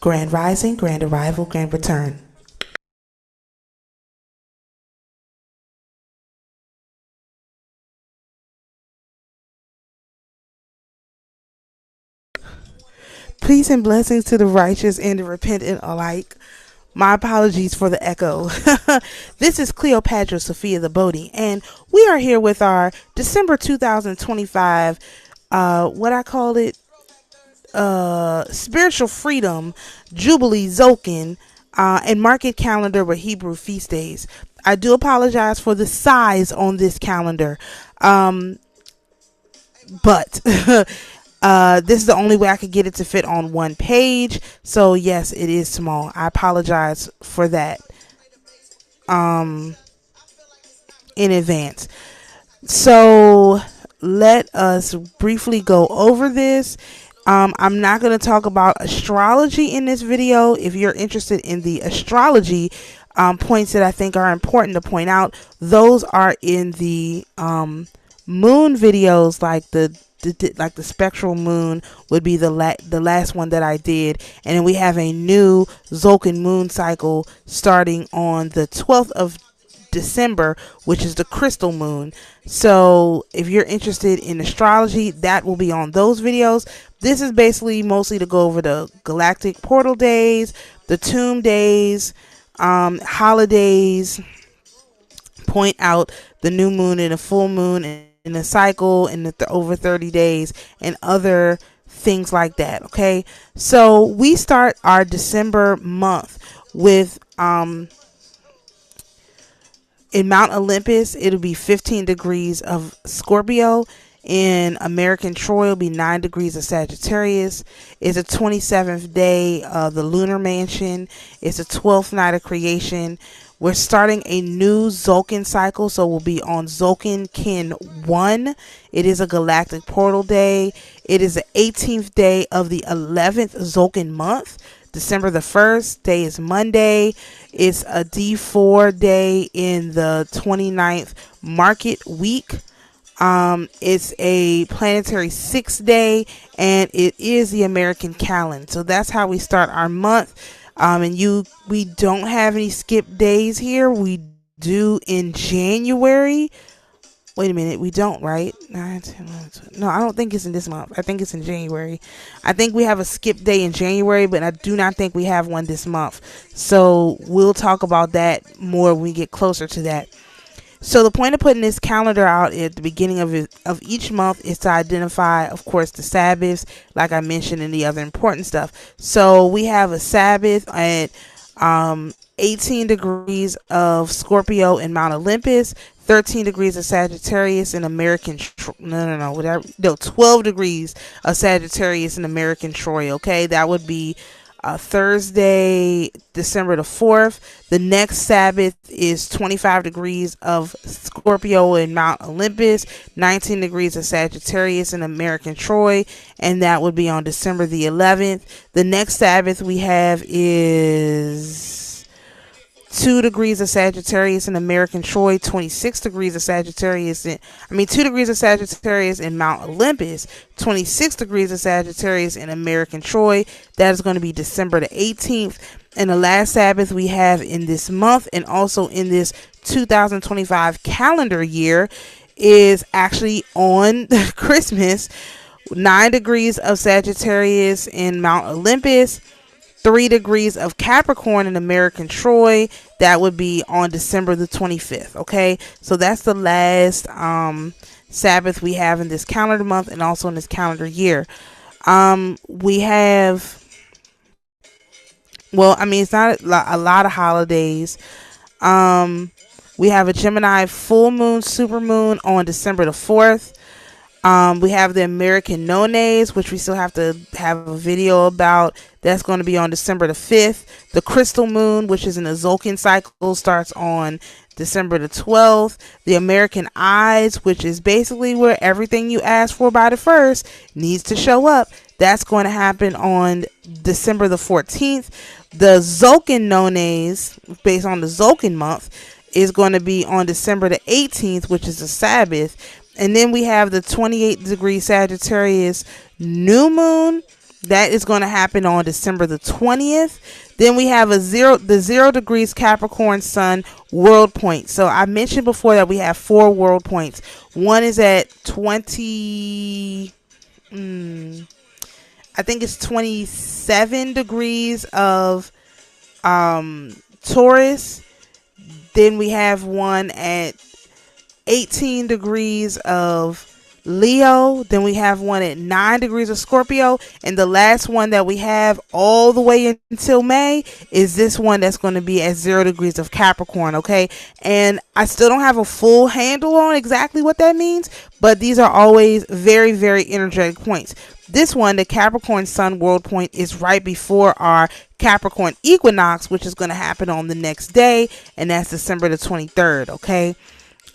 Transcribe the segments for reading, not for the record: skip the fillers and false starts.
Grand Rising, Grand Arrival, Grand Return. Peace and blessings to the righteous and the repentant alike. My apologies for the echo. This is Cleopadra Sophia the Bodhi, and we are here with our December 2025, what I call it, Spiritual Freedom Jubilee Zokin, and market calendar with Hebrew feast days. I do apologize for the size on this calendar, but this is the only way I could get it to fit on one page. So yes, it is small. I apologize for that in advance. So let us briefly go over this. I'm not going to talk about astrology in this video. If you're interested in the astrology points that I think are important to point out, those are in the moon videos, like the spectral moon would be the last one that I did, and then we have a new Zokin moon cycle starting on the 12th of December, which is the crystal moon. So if you're interested in astrology, that will be on those videos. This is basically mostly to go over the galactic portal days, the tomb days, holidays, point out the new moon and the full moon in the cycle and the over 30 days and other things like that. Okay, so we start our December month with in Mount Olympus, it'll be 15 degrees of Scorpio. In American Troy, it'll be 9 degrees of Sagittarius. It's the 27th day of the lunar mansion. It's the 12th night of creation. We're starting a new Zokin cycle, so we'll be on Zokin Kin 1. It is a galactic portal day. It is the 18th day of the 11th Zokin month. December the 1st day is Monday. It's a D4 day in the 29th market week. It's a planetary 6th day, and it is the American calendar. So that's how we start our month. We don't have any skip days here. We do in January. Wait a minute, we don't, right? 9, 10, 11, 12. No, I don't think it's in this month. I think it's in January. I think we have a skip day in January, but I do not think we have one this month. So we'll talk about that more when we get closer to that. So the point of putting this calendar out at the beginning of each month is to identify, of course, the Sabbaths, like I mentioned, and the other important stuff. So we have a Sabbath at 18 degrees of Scorpio in Mount Olympus, 13 degrees of Sagittarius in American 12 degrees of Sagittarius in American Troy. Okay, that would be Thursday, December the 4th. The next Sabbath is 25 degrees of Scorpio in Mount Olympus, 19 degrees of Sagittarius in American Troy, and that would be on December the 11th. The next Sabbath we have is 2 degrees of Sagittarius in American Troy, 26 degrees of Sagittarius 2 degrees of Sagittarius in Mount Olympus, 26 degrees of Sagittarius in American Troy. That is going to be December the 18th. And the last Sabbath we have in this month and also in this 2025 calendar year is actually on Christmas, 9 degrees of Sagittarius in Mount Olympus, 3 degrees of Capricorn in American Troy. That would be on December the 25th. Okay, so that's the last Sabbath we have in this calendar month and also in this calendar year. We have, it's not a lot of holidays. We have a Gemini full moon, super moon on December the 4th. We have the American Nones, which we still have to have a video about. That's going to be on December the 5th. The crystal moon, which is in the Zokin cycle, starts on December the 12th. The American Eyes, which is basically where everything you asked for by the 1st needs to show up. That's going to happen on December the 14th. The Zokin Nones, based on the Zokin month, is going to be on December the 18th, which is a Sabbath. And then we have the 28 degree Sagittarius new moon That is going to happen on December the 20th. Then we have the 0 degrees Capricorn Sun world point. So I mentioned before that we have 4 world points. One is at 20, I think it's 27 degrees of Taurus. Then we have one at 18 degrees of Leo. Then we have one at 9 degrees of Scorpio, and the last one that we have all the way until May is this one that's going to be at 0 degrees of Capricorn. Okay, and I still don't have a full handle on exactly what that means, but these are always very, very energetic points. This one, the Capricorn Sun world point, is right before our Capricorn equinox, which is going to happen on the next day, and that's December the 23rd. Okay.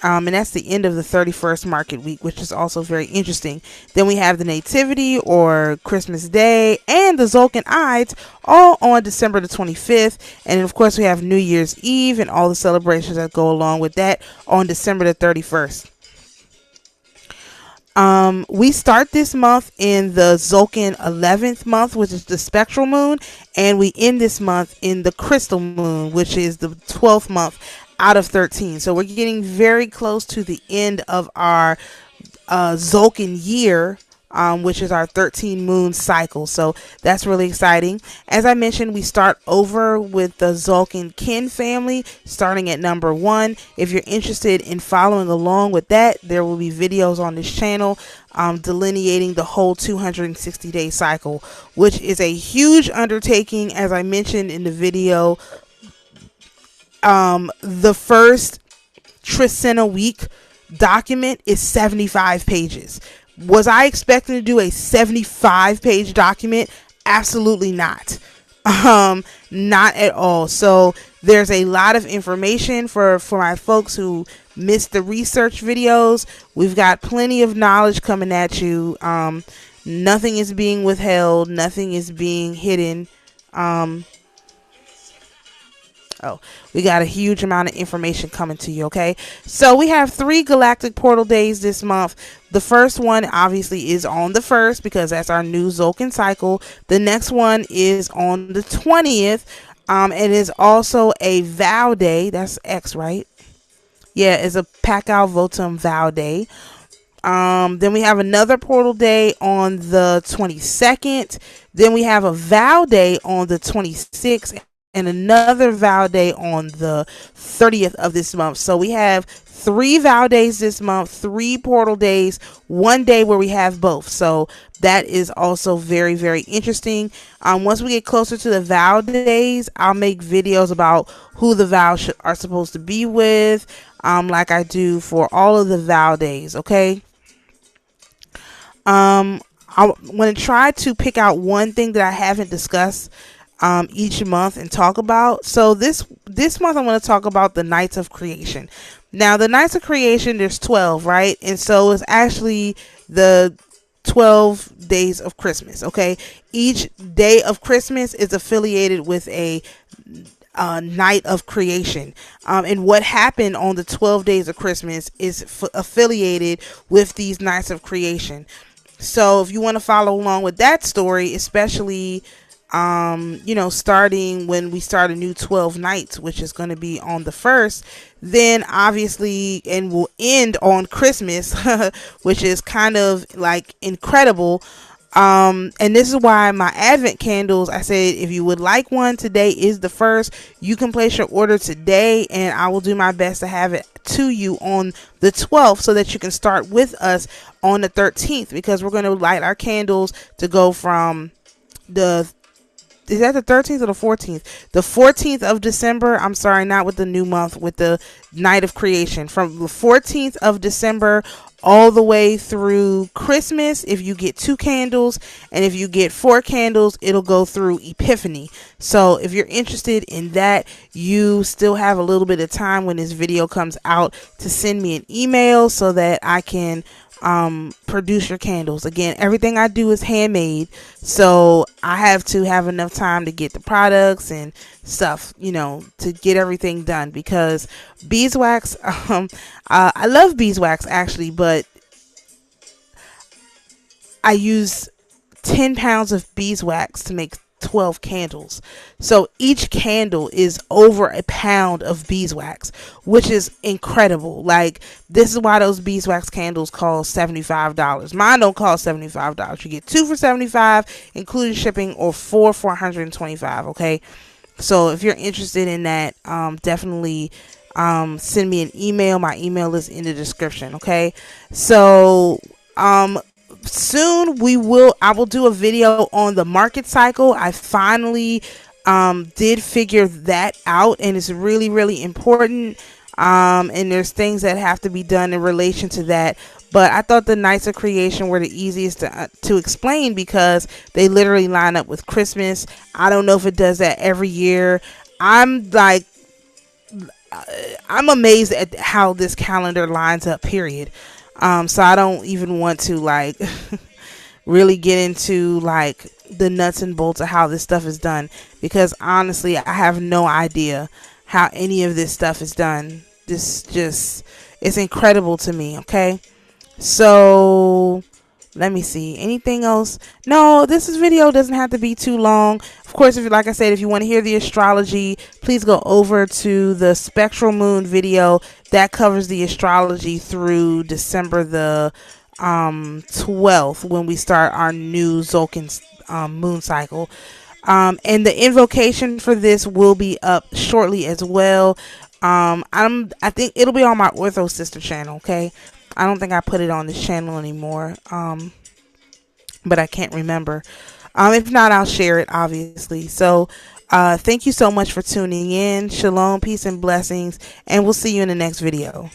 And that's the end of the 31st market week, which is also very interesting. Then we have the Nativity or Christmas Day and the Zolkin Ides all on December the 25th. And of course, we have New Year's Eve and all the celebrations that go along with that on December the 31st. We start this month in the Zolkin 11th month, which is the spectral moon, and we end this month in the crystal moon, which is the 12th month out of 13. So we're getting very close to the end of our Zolkin year, which is our 13 moon cycle. So that's really exciting. As I mentioned, we start over with the Zolkin kin family, starting at number 1. If you're interested in following along with that, there will be videos on this channel delineating the whole 260-day cycle, which is a huge undertaking. As I mentioned in the video, the first Trisena week document is 75 pages. Was I expecting to do a 75-page document? Absolutely not. Not at all. So there's a lot of information for my folks who missed the research videos. We've got plenty of knowledge coming at you. Nothing is being withheld. Nothing is being hidden. We got a huge amount of information coming to you, okay? So we have 3 galactic portal days this month. The first one obviously is on the 1st because that's our new Zolkin cycle. The next one is on the 20th. It is also a vow day. That's X, right? Yeah, it's a Pacao Votum vow day. Then we have another portal day on the 22nd. Then we have a vow day on the 26th. And another vow day on the 30th of this month. So we have 3 vow days this month, 3 portal days, 1 day where we have both. So that is also very, very interesting. Once we get closer to the vow days, I'll make videos about who the vows are supposed to be with, like I do for all of the vow days, okay? I'm going to try to pick out one thing that I haven't discussed each month and talk about. So this month I'm going to talk about the nights of creation. Now the nights of creation, there's 12, right? And so it's actually the 12 days of Christmas. Okay, each day of Christmas is affiliated with a night of creation, and what happened on the 12 days of Christmas is affiliated with these nights of creation. So if you want to follow along with that story, especially starting when we start a new 12 nights, which is going to be on the 1st, then obviously, and will end on Christmas, which is kind of like incredible. And this is why my Advent candles, I said, if you would like one, today is the 1st. You can place your order today, and I will do my best to have it to you on the 12th so that you can start with us on the 13th, because we're going to light our candles to go from is that the 13th or the 14th? The 14th of December. I'm sorry, not with the new month, with the night of creation. From the 14th of December all the way through Christmas, if you get 2 candles, and if you get 4 candles, it'll go through Epiphany. So if you're interested in that, you still have a little bit of time when this video comes out to send me an email so that I can produce your candles. Again, everything I do is handmade, so I have to have enough time to get the products and stuff, to get everything done, because beeswax, I love beeswax actually, but I use 10 pounds of beeswax to make 12 candles. So each candle is over a pound of beeswax, which is incredible. Like, this is why those beeswax candles cost $75. Mine don't cost $75. You get 2 for $75, including shipping, or 4 for $125. Okay, so if you're interested in that, definitely send me an email. My email is in the description. Okay, so soon I will do a video on the market cycle. I finally did figure that out, and it's really, really important. And there's things that have to be done in relation to that. But I thought the nights of creation were the easiest to explain, because they literally line up with Christmas. I don't know if it does that every year. I'm amazed at how this calendar lines up, period. So I don't even want to like really get into like the nuts and bolts of how this stuff is done, because honestly I have no idea how any of this stuff is done. It's incredible to me. Okay, so let me see, anything else? No, this video doesn't have to be too long. Of course, like I said, if you want to hear the astrology, please go over to the spectral moon video that covers the astrology through December the 12th, when we start our new Zolkin moon cycle. And the invocation for this will be up shortly as well. I think it'll be on my Ortho Sister channel. Okay, I don't think I put it on this channel anymore, but I can't remember. If not, I'll share it, obviously. So thank you so much for tuning in. Shalom, peace, and blessings, and we'll see you in the next video.